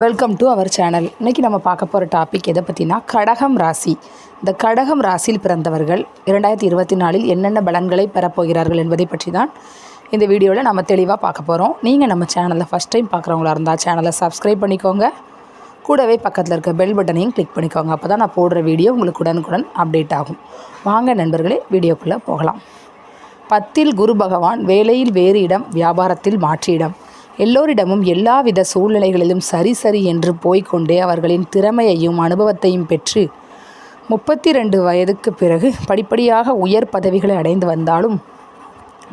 Welcome to our channel. இன்றைக்கி நம்ம பார்க்க போகிற டாபிக் எதை பற்றினா கடகம் ராசி. இந்த கடகம் ராசியில் பிறந்தவர்கள் 2024 என்னென்ன பலன்களை பெறப்போகிறார்கள் என்பதை பற்றி தான் இந்த வீடியோவில் நம்ம தெளிவாக பார்க்க போகிறோம். நீங்கள் நம்ம சேனலில் ஃபஸ்ட் டைம் பார்க்குறவங்களா இருந்தால் சேனலை சப்ஸ்கிரைப் பண்ணிக்கோங்க. கூடவே பக்கத்தில் இருக்க பெல் பட்டனையும் கிளிக் பண்ணிக்கோங்க. அப்போ தான் நான் போடுற வீடியோ உங்களுக்கு உடனுக்குடன் அப்டேட் ஆகும். வாங்க நண்பர்களே, வீடியோக்குள்ளே போகலாம். 10ல் குரு பகவான் வேலையில் வேறு இடம், வியாபாரத்தில் மாற்று இடம். எல்லோரிடமும் எல்லாவித சூழ்நிலைகளிலும் சரி என்று போய்கொண்டே அவர்களின் திறமையையும் அனுபவத்தையும் பெற்று 32 வயதுக்கு பிறகு படிப்படியாக உயர் பதவிகளை அடைந்து வந்தாலும்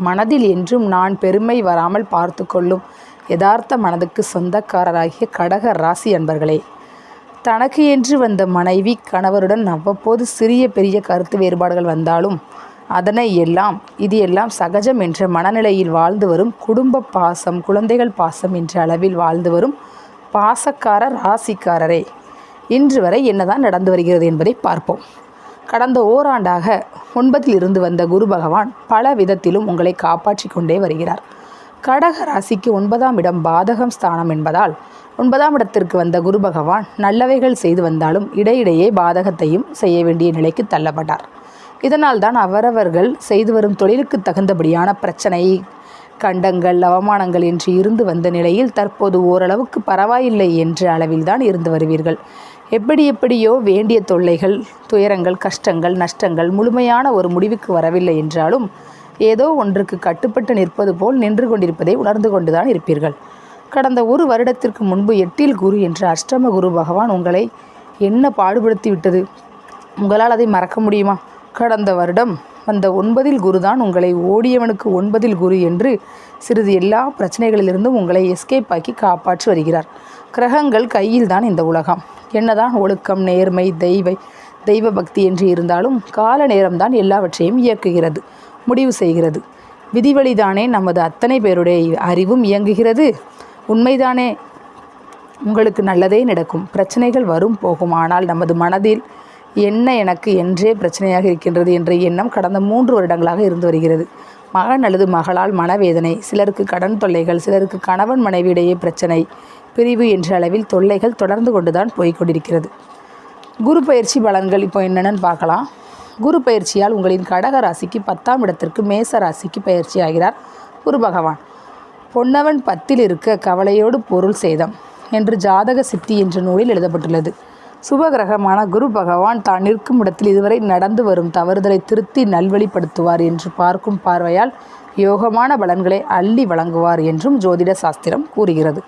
மனதில் என்றும் நான் பெருமை வராமல் பார்த்து கொள்ளும் யதார்த்த மனதுக்கு சொந்தக்காரராகிய கடக ராசி அன்பர்களே, தனக்கு என்று வந்த மனைவி கணவருடன் அவ்வப்போது சிறிய பெரிய கருத்து வேறுபாடுகள் வந்தாலும் அதனை எல்லாம் இது எல்லாம் சகஜம் என்ற மனநிலையில் வாழ்ந்து வரும் குடும்ப பாசம், குழந்தைகள் பாசம் என்ற அளவில் வாழ்ந்து வரும் பாசக்கார ராசிக்காரரே, இன்று வரை என்னதான் நடந்து வருகிறது என்பதை பார்ப்போம். கடந்த ஓராண்டாக 9ல் இருந்து வந்த குரு பகவான் பல விதத்திலும் உங்களை காப்பாற்றி கொண்டே வருகிறார். கடக ராசிக்கு 9ஆம் இடம் பாதகம் ஸ்தானம் என்பதால் 9ஆம் இடத்திற்கு வந்த குரு பகவான் நல்லவைகள் செய்து வந்தாலும் இடையிடையே பாதகத்தையும் செய்ய வேண்டிய நிலைக்கு தள்ளப்பட்டார். இதனால் தான் அவரவர்கள் செய்து வரும் தொழிலுக்கு தகுந்தபடியான பிரச்சனை, கண்டங்கள், அவமானங்கள் என்று இருந்து வந்த நிலையில் தற்போது ஓரளவுக்கு பரவாயில்லை என்ற அளவில்தான் இருந்து வருவீர்கள். எப்படியோ வேண்டிய தொல்லைகள், துயரங்கள், கஷ்டங்கள், நஷ்டங்கள் முழுமையான ஒரு முடிவுக்கு வரவில்லை என்றாலும் ஏதோ ஒன்றுக்கு கட்டுப்பட்டு நிற்பது போல் நின்று கொண்டிருப்பதை உணர்ந்து கொண்டுதான் இருப்பீர்கள். கடந்த ஒரு வருடத்திற்கு முன்பு 8ல் குரு என்ற அஷ்டம குரு பகவான் உங்களை என்ன பாடுபடுத்தி விட்டது? உங்களால் அதை மறக்க முடியுமா? கடந்த வருடம் வந்த 9ல் குரு தான் உங்களை ஓடியவனுக்கு 9ல் குரு என்று சிறிது எல்லா பிரச்சனைகளிலிருந்தும் உங்களை எஸ்கேப் ஆக்கி காப்பாற்றி வருகிறார். கிரகங்கள் கையில் தான் இந்த உலகம். என்னதான் ஒழுக்கம், நேர்மை, தெய்வ பக்தி என்று இருந்தாலும் கால நேரம்தான் எல்லாவற்றையும் இயக்குகிறது, முடிவு செய்கிறது. விதிவழிதானே நமது அத்தனை பேருடைய அறிவும் இயங்குகிறது. உண்மைதானே உங்களுக்கு நல்லதே நடக்கும். பிரச்சனைகள் வரும் போகும். ஆனால் நமது மனதில் என்ன எனக்கு என்றே பிரச்சனையாக இருக்கின்றது என்ற எண்ணம் கடந்த 3 வருடங்களாக இருந்து வருகிறது. மகன் அல்லது மகளால் மனவேதனை, சிலருக்கு கடன் தொல்லைகள், சிலருக்கு கணவன் மனைவியிடையே பிரச்சனை, பிரிவு என்ற அளவில் தொல்லைகள் தொடர்ந்து கொண்டுதான் போய்கொண்டிருக்கிறது. குரு பயிற்சி பலன்கள் இப்போ என்னென்னு பார்க்கலாம். குரு பயிற்சியால் உங்களின் கடக ராசிக்கு 10ஆம் இடத்திற்கு மேச ராசிக்கு பயிற்சி ஆகிறார் குரு பகவான். பொன்னவன் 10ல் இருக்க கவலையோடு பொருள் சேதம் என்று ஜாதக சித்தி என்ற நூலில் எழுதப்பட்டுள்ளது. சுபகிரகமான குரு பகவான் தான் நிற்கும் இடத்தில் இதுவரை நடந்து வரும் தவறுதலை திருத்தி நல்வழிப்படுத்துவார் என்று பார்க்கும் பார்வையால் யோகமான பலன்களை அள்ளி வழங்குவார் என்றும் ஜோதிட சாஸ்திரம் கூறுகிறது.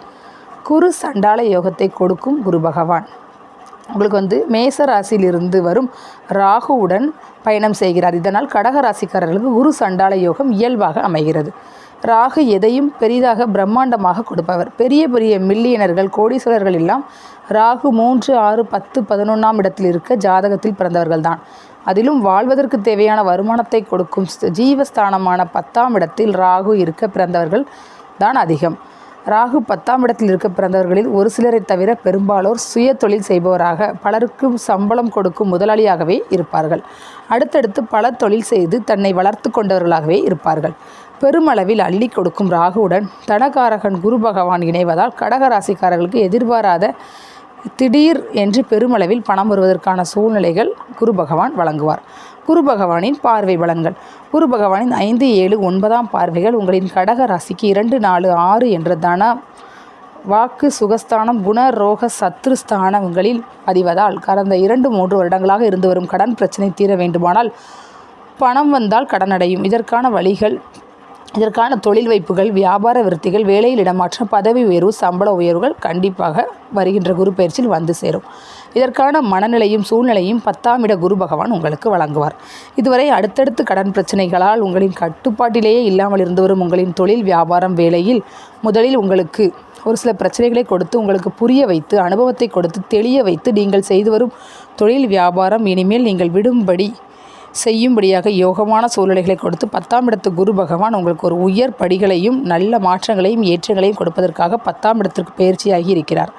குரு சண்டால யோகத்தை கொடுக்கும் குரு பகவான் உங்களுக்கு மேச ராசியிலிருந்து வரும் ராகுவுடன் பயணம் செய்கிறார். இதனால் கடக ராசிக்காரர்களுக்கு குரு சண்டால யோகம் இயல்பாக அமைகிறது. ராகு எதையும் பெரிதாக பிரம்மாண்டமாக கொடுப்பவர். பெரிய மில்லியனர்கள், கோடீஸ்வரர்கள் எல்லாம் ராகு 3, 6, 10, 11ஆம் இடத்தில் இருக்க ஜாதகத்தில் பிறந்தவர்கள் தான். அதிலும் வாழ்வதற்கு தேவையான வருமானத்தை கொடுக்கும் ஜீவஸ்தானமான 10ஆம் இடத்தில் ராகு இருக்க பிறந்தவர்கள் தான் அதிகம். ராகு 10ஆம் இடத்தில் இருக்க பிறந்தவர்களில் ஒரு சிலரை தவிர பெரும்பாலோர் சுய தொழில் செய்பவராக, பலருக்கு சம்பளம் கொடுக்கும் முதலாளியாகவே இருப்பார்கள். அடுத்தடுத்து பல தொழில் செய்து தன்னை வளர்த்து கொண்டவர்களாகவே இருப்பார்கள். பெருமளவில் அள்ளி கொடுக்கும் ராகுவுடன் தனகாரகன் குரு பகவான் இணைவதால் கடகராசிக்காரர்களுக்கு எதிர்பாராத திடீர் என்று பெருமளவில் பணம் வருவதற்கான சூழ்நிலைகள் குரு பகவான் வழங்குவார். குரு பகவானின் பார்வை பலன்கள். குரு பகவானின் 5, 7, 9ஆம் பார்வைகள் உங்களின் கடக ராசிக்கு 2, 4, 6 என்ற தன, வாக்கு, சுகஸ்தானம், குண, ரோக, சத்ருஸ்தானங்களில் பதிவதால் கடந்த 2, 3 வருடங்களாக இருந்து வரும் கடன் பிரச்சனை தீர வேண்டுமானால் பணம் வந்தால் கடன் அடையும். இதற்கான தொழில் வைப்புகள், வியாபார விருத்திகள், வேலையில் இடமாற்றம், பதவி உயர்வு, சம்பள உயர்வுகள் கண்டிப்பாக வருகின்ற குரு பயிற்சியில் வந்து சேரும். இதற்கான மனநிலையும் சூழ்நிலையும் 10ஆம் இட குரு பகவான் உங்களுக்கு வழங்குவார். இதுவரை அடுத்தடுத்து கடன் பிரச்சனைகளால் உங்களின் கட்டுப்பாட்டிலேயே இல்லாமல் இருந்து வரும் உங்களின் தொழில், வியாபாரம், வேலையில் முதலில் உங்களுக்கு ஒரு சில பிரச்சனைகளை கொடுத்து உங்களுக்கு புரிய வைத்து, அனுபவத்தை கொடுத்து தெளிய வைத்து நீங்கள் செய்து வரும் தொழில், வியாபாரம் இனிமேல் நீங்கள் விடும்படி செய்யும்படியாக யோகமான சூழ்நிலைகளை கொடுத்து 10ஆம் இடத்து குரு பகவான் உங்களுக்கு ஒரு உயர் படிகளையும் நல்ல மாற்றங்களையும் ஏற்றங்களையும் கொடுப்பதற்காக 10ஆம் இடத்திற்கு பயிற்சியாகி இருக்கிறார்.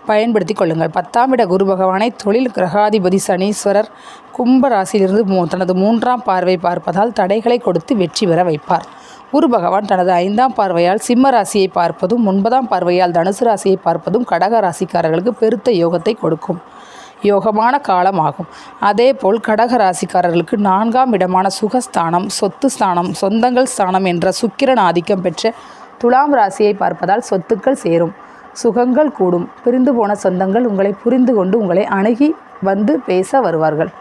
பயன்படுத்தி கொள்ளுங்கள். 10ஆம் இட குரு பகவானை தொழில் கிரகாதிபதி சனீஸ்வரர் கும்ப ராசியிலிருந்து தனது 3ஆம் பார்வை பார்ப்பதால் தடைகளை கொடுத்து வெற்றி பெற வைப்பார். குரு பகவான் தனது 5ஆம் பார்வையால் சிம்ம ராசியை பார்ப்பதும் 9ஆம் பார்வையால் தனுசு ராசியை பார்ப்பதும் கடக ராசிக்காரர்களுக்கு பெருத்த யோகத்தை கொடுக்கும் யோகமான காலமாகும். அதேபோல் கடக ராசிக்காரர்களுக்கு 4ஆம் இடமான சுகஸ்தானம், சொத்து ஸ்தானம், சொந்தங்கள் ஸ்தானம் என்ற சுக்கிரன் ஆதிக்கம் பெற்ற துலாம் ராசியை பார்ப்பதால் சொத்துக்கள் சேரும், சுகங்கள் கூடும். பிரிந்து போன சொந்தங்கள் உங்களை புரிந்து கொண்டு உங்களை அணுகி வந்து பேச வருவார்கள்.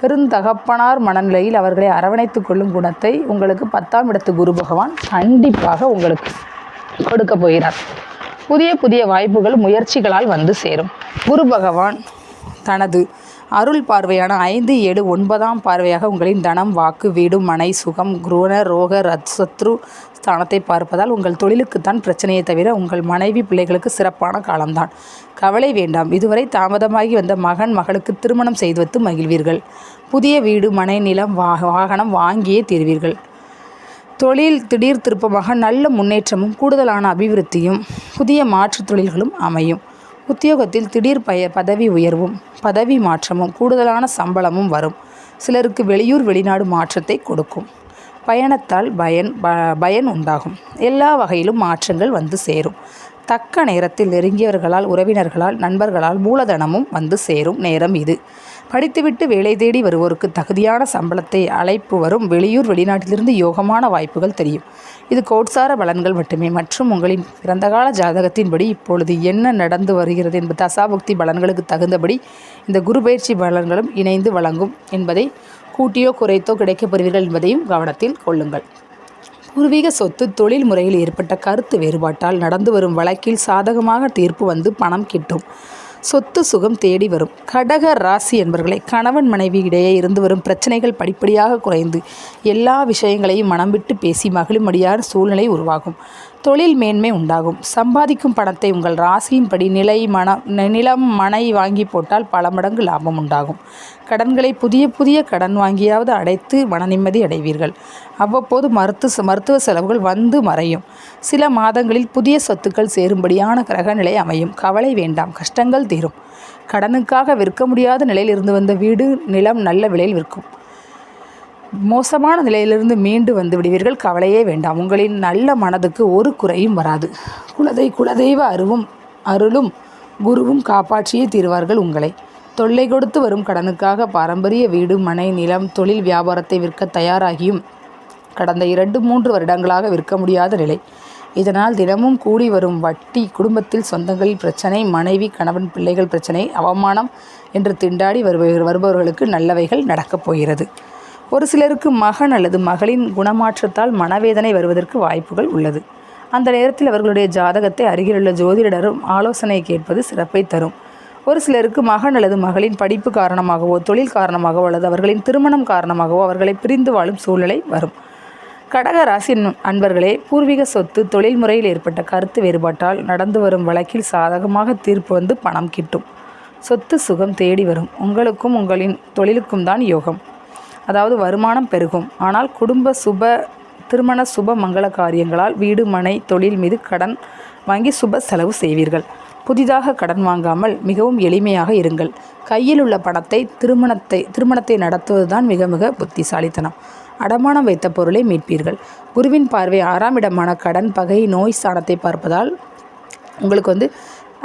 பெருந்தகப்பனார் மனநிலையில் அவர்களை அரவணைத்து கொள்ளும் குணத்தை உங்களுக்கு 10ஆம் இடத்து குரு பகவான் கண்டிப்பாக உங்களுக்கு கொடுக்க போகிறார். புதிய புதிய வாய்ப்புகள் முயற்சிகளால் வந்து சேரும். குரு பகவான் தனது அருள் பார்வையான 5, 7, 9ஆம் பார்வையாக உங்களின் தனம், வாக்கு, வீடு, மனை, சுகம், குருண, ரோக, சத்ரு ஸ்தானத்தை பார்ப்பதால் உங்கள் தொழிலுக்குத்தான் பிரச்சனையை தவிர உங்கள் மனைவி, பிள்ளைகளுக்கு சிறப்பான காலம்தான். கவலை வேண்டாம். இதுவரை தாமதமாகி வந்த மகன், மகளுக்கு திருமணம் செய்து வைத்து மகிழ்வீர்கள். புதிய வீடு, மனை, நிலம், வாகனம் வாங்கியே தீர்வீர்கள். தொழில் திடீர் திருப்பமாக நல்ல முன்னேற்றமும் கூடுதலான அபிவிருத்தியும் புதிய மாற்று தொழில்களும் அமையும். உத்தியோகத்தில் திடீர் பதவி உயர்வும், பதவி மாற்றமும், கூடுதலான சம்பளமும் வரும். சிலருக்கு வெளியூர், வெளிநாடு மாற்றத்தை கொடுக்கும். பயணத்தால் பயன் உண்டாகும். எல்லா வகையிலும் மாற்றங்கள் வந்து சேரும். தக்க நேரத்தில் நெருங்கியவர்களால், உறவினர்களால், நண்பர்களால் மூலதனமும் வந்து சேரும் நேரம் இது. படித்துவிட்டு வேலை தேடி வருவோருக்கு தகுதியான சம்பளத்தை அழைப்பு வரும். வெளியூர், வெளிநாட்டிலிருந்து யோகமான வாய்ப்புகள் தெரியும். இது கோட்சார பலன்கள் மட்டுமே. மற்றும் உங்களின் பிறந்தகால ஜாதகத்தின்படி இப்பொழுது என்ன நடந்து வருகிறது என்பது தசாபுக்தி பலன்களுக்கு தகுந்தபடி இந்த குரு பயிற்சி பலன்களும் இணைந்து வழங்கும் என்பதை கூட்டியோ குறைத்தோ கிடைக்கப்பெறுவீர்கள் என்பதையும் கவனத்தில் கொள்ளுங்கள். பூர்வீக சொத்து, தொழில் முறையில் ஏற்பட்ட கருத்து வேறுபாட்டால் நடந்து வரும் வழக்கில் சாதகமாக தீர்ப்பு வந்து பணம் கிட்டும். சொத்து சுகம் தேடி வரும். கடக ராசி என்பவர்களை கணவன் மனைவி இடையே இருந்து வரும் பிரச்சனைகள் படிப்படியாக குறைந்து எல்லா விஷயங்களையும் மனம் விட்டு பேசி மகிழும்படியான சூழ்நிலை உருவாகும். தொழில் மேன்மை உண்டாகும். சம்பாதிக்கும் பணத்தை உங்கள் ராசியின்படி நிலம், மனை வாங்கி போட்டால் பல மடங்கு லாபம் உண்டாகும். கடன்களை புதிய கடன் வாங்கியாவது அடைத்து மன நிம்மதி அடைவீர்கள். அவ்வப்போது மருத்துவ செலவுகள் வந்து மறையும். சில மாதங்களில் புதிய சொத்துக்கள் சேரும்படியான கிரகநிலை அமையும். கவலை வேண்டாம், கஷ்டங்கள் தீரும். கடனுக்காக விற்க முடியாத நிலையில் இருந்து வந்த வீடு, நிலம் நல்ல விலையில் விற்கும். மோசமான நிலையிலிருந்து மீண்டு வந்து விடுவீர்கள். கவலையே வேண்டாம். உங்களின் நல்ல மனதுக்கு ஒரு குறையும் வராது. குலதெய்வ அருளும் குருவும் காப்பாற்றியே தீர்வார்கள் உங்களை. தொல்லை கொடுத்து வரும் கடனுக்காக பாரம்பரிய வீடு, மனை, நிலம், தொழில், வியாபாரத்தை விற்க தயாராகியும் கடந்த 2-3 வருடங்களாக விற்க முடியாத நிலை. இதனால் தினமும் கூடி வரும் வட்டி, குடும்பத்தில் சொந்தங்களில் பிரச்சனை, மனைவி, கணவன், பிள்ளைகள் பிரச்சனை, அவமானம் என்று திண்டாடி வருபவர்களுக்கு நல்லவைகள் நடக்கப் போகிறது. ஒரு சிலருக்கு மகன் அல்லது மகளின் குணமாற்றத்தால் மனவேதனை வருவதற்கு வாய்ப்புகள் உள்ளது. அந்த நேரத்தில் அவர்களுடைய ஜாதகத்தை அருகிலுள்ள ஜோதிடரும் ஆலோசனை கேட்பது சிறப்பை தரும். ஒரு சிலருக்கு மகன் அல்லது மகளின் படிப்பு காரணமாகவோ, தொழில் காரணமாகவோ அல்லது அவர்களின் திருமணம் காரணமாகவோ அவர்களை பிரிந்து வாழும் சூழ்நிலை வரும். கடக ராசி அன்பர்களே, பூர்வீக சொத்து, தொழில் முறையில் ஏற்பட்ட கருத்து வேறுபாட்டால் நடந்து வரும் வழக்கில் சாதகமாக தீர்ப்பு வந்து பணம் கிட்டும். சொத்து சுகம் தேடி வரும். உங்களுக்கும் உங்களின் தொழிலுக்கும் தான் யோகம், அதாவது வருமானம் பெருகும். ஆனால் திருமண சுப மங்கள காரியங்களால் வீடு, மனை, தொழில் மீது கடன் வாங்கி சுப செலவு செய்வீர்கள். புதிதாக கடன் வாங்காமல் மிகவும் எளிமையாக இருங்கள். கையில் உள்ள பணத்தை திருமணத்தை நடத்துவதுதான் மிக மிக புத்திசாலித்தனம். அடமானம் வைத்த பொருளை மீட்பீர்கள். குருவின் பார்வை 6ஆம் இடமான கடன், பகை, நோய் ஸ்தானத்தை பார்ப்பதால் உங்களுக்கு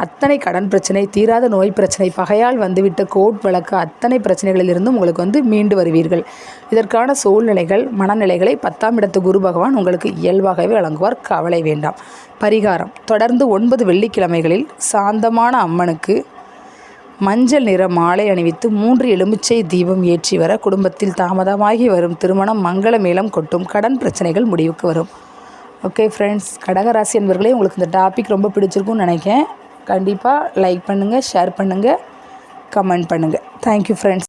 அத்தனை கடன் பிரச்சனை, தீராத நோய் பிரச்சனை, பகையால் வந்துவிட்ட கோர்ட் வழக்கு, அத்தனை பிரச்சனைகளிலிருந்தும் உங்களுக்கு மீண்டு வருவீர்கள். இதற்கான சூழ்நிலைகள், மனநிலைகளை 10ஆம் இடத்து குரு பகவான் உங்களுக்கு இயல்பாகவே வழங்குவார். கவலை வேண்டாம். பரிகாரம்: தொடர்ந்து 9 வெள்ளிக்கிழமைகளில் சாந்தமான அம்மனுக்கு மஞ்சள் நிற மாலை அணிவித்து 3 எலுமிச்சை தீபம் ஏற்றி வர குடும்பத்தில் தாமதமாகி வரும் திருமணம் மங்கள மேளம் கொட்டும். கடன் பிரச்சனைகள் முடிவுக்கு வரும். ஓகே ஃப்ரெண்ட்ஸ், கடகராசி என்பவர்களே, உங்களுக்கு இந்த டாபிக் ரொம்ப பிடிச்சிருக்கும்னு நினைக்கிறேன். கண்டிப்பாக லைக் பண்ணுங்கள், ஷேர் பண்ணுங்கள், கமெண்ட் பண்ணுங்கள். Thank you friends.